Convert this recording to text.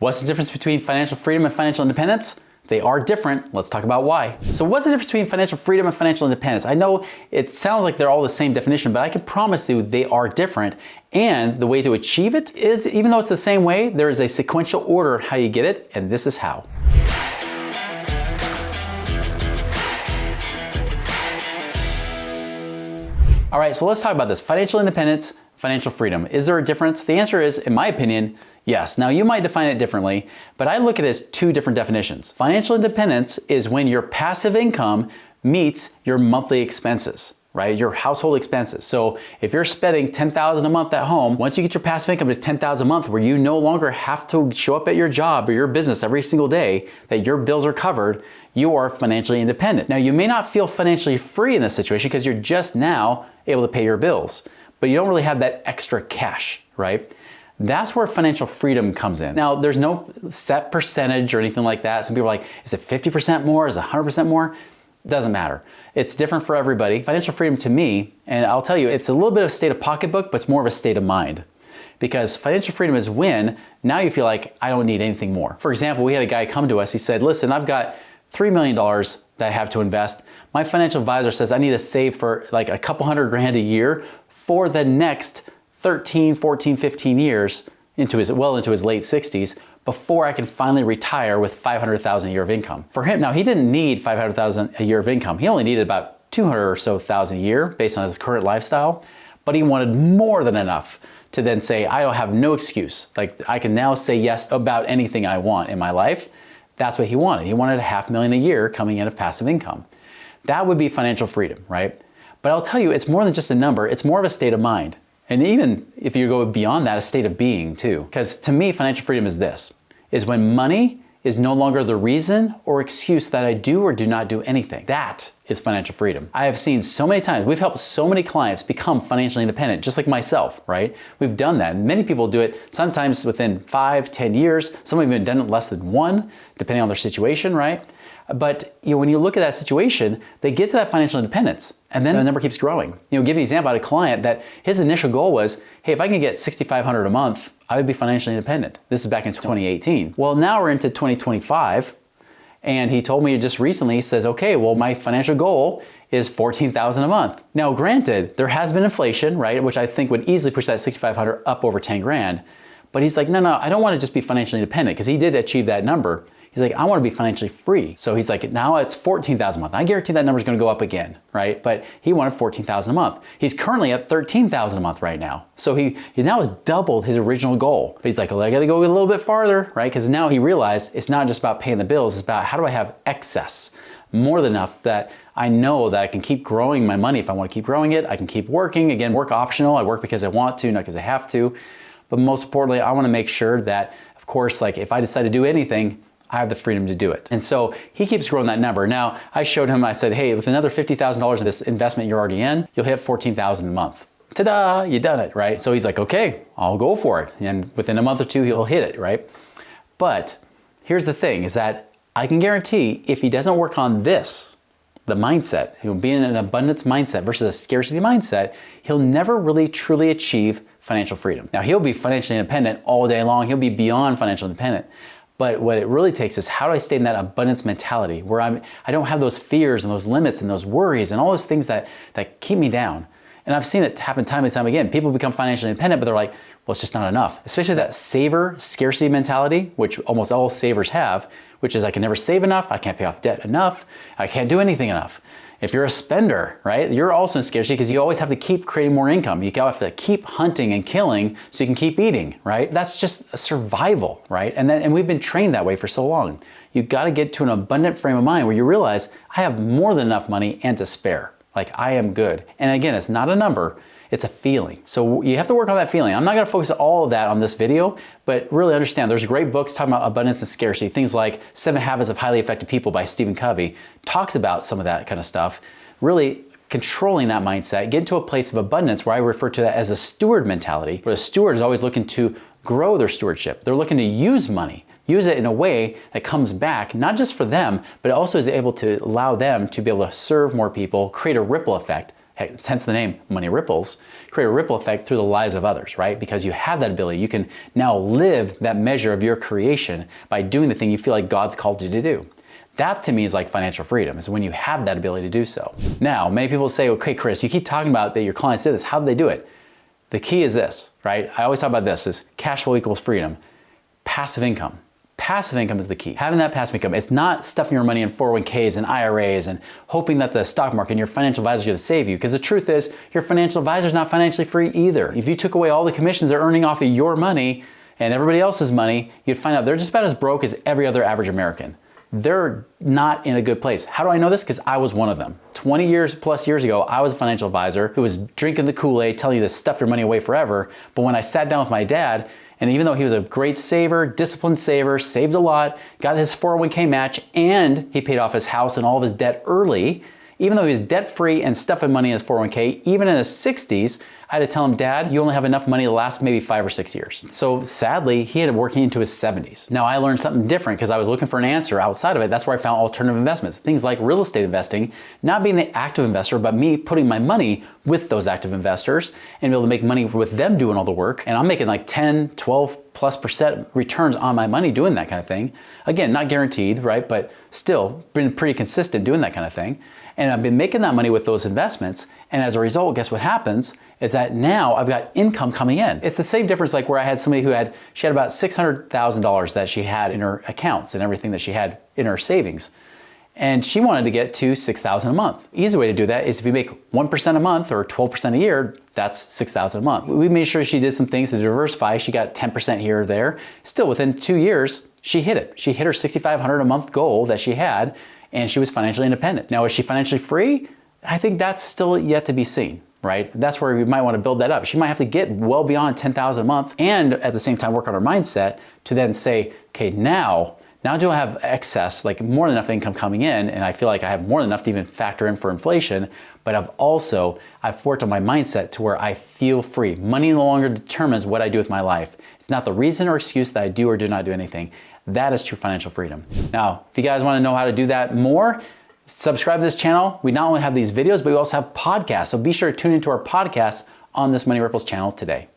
What's the difference between financial freedom and financial independence? They are different. Let's talk about why. So what's the difference between financial freedom and financial independence? I know it sounds like they're all the same definition, but I can promise you they are different. And the way to achieve it is, even though it's the same way, there is a sequential order of how you get it, and this is how. All right, so let's talk about this. Financial independence, financial freedom. Is there a difference? The answer is, in my opinion, yes. Now, you might define it differently, but I look at it as two different definitions. Financial independence is when your passive income meets your monthly expenses, right? Your household expenses. So if you're spending $10,000 a month at home, once you get your passive income to $10,000 a month, where you no longer have to show up at your job or your business every single day, that your bills are covered, you are financially independent. Now, you may not feel financially free in this situation because you're just now able to pay your bills, but you don't really have that extra cash, right? That's where financial freedom comes in. Now, there's no set percentage or anything like that. Some people are like, is it 50% more? Is it 100% more? Doesn't matter. It's different for everybody. Financial freedom to me, and I'll tell you, it's a little bit of a state of pocketbook, but it's more of a state of mind. Because financial freedom is when now you feel like I don't need anything more. For example, we had a guy come to us. He said, listen, I've got $3 million that I have to invest. My financial advisor says I need to save for like a couple $100,000 a year for the next 13, 14, 15 years into his late 60s before I can finally retire with $500,000 a year of income. For him, now he didn't need $500,000 a year of income. He only needed about $200,000 or so a year based on his current lifestyle, but he wanted more than enough to then say, I don't have no excuse. Like I can now say yes about anything I want in my life. That's what he wanted. He wanted $500,000 a year coming in of passive income. That would be financial freedom, right? But I'll tell you, it's more than just a number. It's more of a state of mind. And even if you go beyond that, a state of being too. Because to me, financial freedom is this, is when money is no longer the reason or excuse that I do or do not do anything. That is financial freedom. I have seen so many times, we've helped so many clients become financially independent, just like myself, right? We've done that. Many people do it sometimes within 5, 10 years. Some have even done it less than one, depending on their situation, right? But when you look at that situation, they get to that financial independence and then the number keeps growing. Give you an example, I had a client that his initial goal was, hey, if I can get $6,500 a month, I would be financially independent. This is back in 2018. Well, now we're into 2025 and he told me just recently, he says, okay, well, my financial goal is $14,000 a month. Now, granted, there has been inflation, right? Which I think would easily push that $6,500 up over 10 grand. But he's like, no, I don't want to just be financially independent because he did achieve that number. He's like, I want to be financially free. So he's like, now it's $14,000 a month. I guarantee that number is going to go up again, right? But he wanted $14,000 a month. He's currently at $13,000 a month right now. So he now has doubled his original goal. But he's like, well, I got to go a little bit farther, right? Because now he realized it's not just about paying the bills. It's about how do I have excess, more than enough that I know that I can keep growing my money. If I want to keep growing it, I can keep working. Again, work optional. I work because I want to, not because I have to. But most importantly, I want to make sure that, of course, like if I decide to do anything, I have the freedom to do it. And so he keeps growing that number. Now, I showed him, I said, hey, with another $50,000 in this investment you're already in, you'll hit $14,000 a month. Ta-da, you done it, right? So he's like, okay, I'll go for it. And within a month or two, he'll hit it, right? But here's the thing, is that I can guarantee if he doesn't work on this, the mindset, he'll be in an abundance mindset versus a scarcity mindset, he'll never really truly achieve financial freedom. Now, he'll be financially independent all day long. He'll be beyond financial independent. But what it really takes is how do I stay in that abundance mentality where I don't have those fears and those limits and those worries and all those things that keep me down. And I've seen it happen time and time again. People become financially independent, but they're like, well, it's just not enough. Especially that saver scarcity mentality, which almost all savers have, which is I can never save enough, I can't pay off debt enough, I can't do anything enough. If you're a spender, right, you're also in scarcity because you always have to keep creating more income. You have to keep hunting and killing so you can keep eating, right? That's just a survival, right? And we've been trained that way for so long. You've got to get to an abundant frame of mind where you realize I have more than enough money and to spare. Like I am good. And again, it's not a number, it's a feeling. So you have to work on that feeling. I'm not going to focus all of that on this video, but really understand there's great books talking about abundance and scarcity. Things like 7 Habits of Highly Effective People by Stephen Covey talks about some of that kind of stuff. Really controlling that mindset, get into a place of abundance where I refer to that as a steward mentality, where the steward is always looking to grow their stewardship. They're looking to use money, use it in a way that comes back, not just for them, but also is able to allow them to be able to serve more people, create a ripple effect, hence the name Money Ripples, create a ripple effect through the lives of others, right? Because you have that ability. You can now live that measure of your creation by doing the thing you feel like God's called you to do. That to me is like financial freedom, is when you have that ability to do so. Now, many people say, okay, Chris, you keep talking about that your clients did this. How did they do it? The key is this, right? I always talk about this, is cash flow equals freedom. Passive income. Passive income is the key. Having that passive income, it's not stuffing your money in 401ks and IRAs and hoping that the stock market and your financial advisor is going to save you. Because the truth is, your financial advisor is not financially free either. If you took away all the commissions they're earning off of your money and everybody else's money, you'd find out they're just about as broke as every other average American. They're not in a good place. How do I know this? Because I was one of them. 20 years plus years ago, I was a financial advisor who was drinking the Kool-Aid, telling you to stuff your money away forever. But when I sat down with my dad, and even though he was a great saver, disciplined saver, saved a lot, got his 401k match, and he paid off his house and all of his debt early, even though he was debt-free and stuffing money in his 401k, even in his 60s, I had to tell him, Dad, you only have enough money to last maybe 5 or 6 years. So sadly, he had it working into his 70s. Now I learned something different because I was looking for an answer outside of it. That's where I found alternative investments, things like real estate investing, not being the active investor, but me putting my money with those active investors and be able to make money with them doing all the work. And I'm making like 10, 12+% returns on my money doing that kind of thing. Again, not guaranteed, right? But still been pretty consistent doing that kind of thing. And I've been making that money with those investments. And as a result, guess what happens? Is that now I've got income coming in. It's the same difference like where I had somebody she had about $600,000 that she had in her accounts and everything that she had in her savings. And she wanted to get to $6,000 a month. Easy way to do that is if you make 1% a month or 12% a year, that's $6,000 a month. We made sure she did some things to diversify. She got 10% here or there. Still within 2 years, she hit it. She hit her $6,500 a month goal that she had, and she was financially independent. Now, is she financially free? I think that's still yet to be seen, right? That's where we might want to build that up. She might have to get well beyond $10,000 a month and at the same time work on her mindset to then say, okay, now do I have excess, like more than enough income coming in, and I feel like I have more than enough to even factor in for inflation, but I've worked on my mindset to where I feel free. Money no longer determines what I do with my life. It's not the reason or excuse that I do or do not do anything. That is true financial freedom. Now, if you guys want to know how to do that more, subscribe to this channel. We not only have these videos, but we also have podcasts. So be sure to tune into our podcasts on this Money Ripples channel today.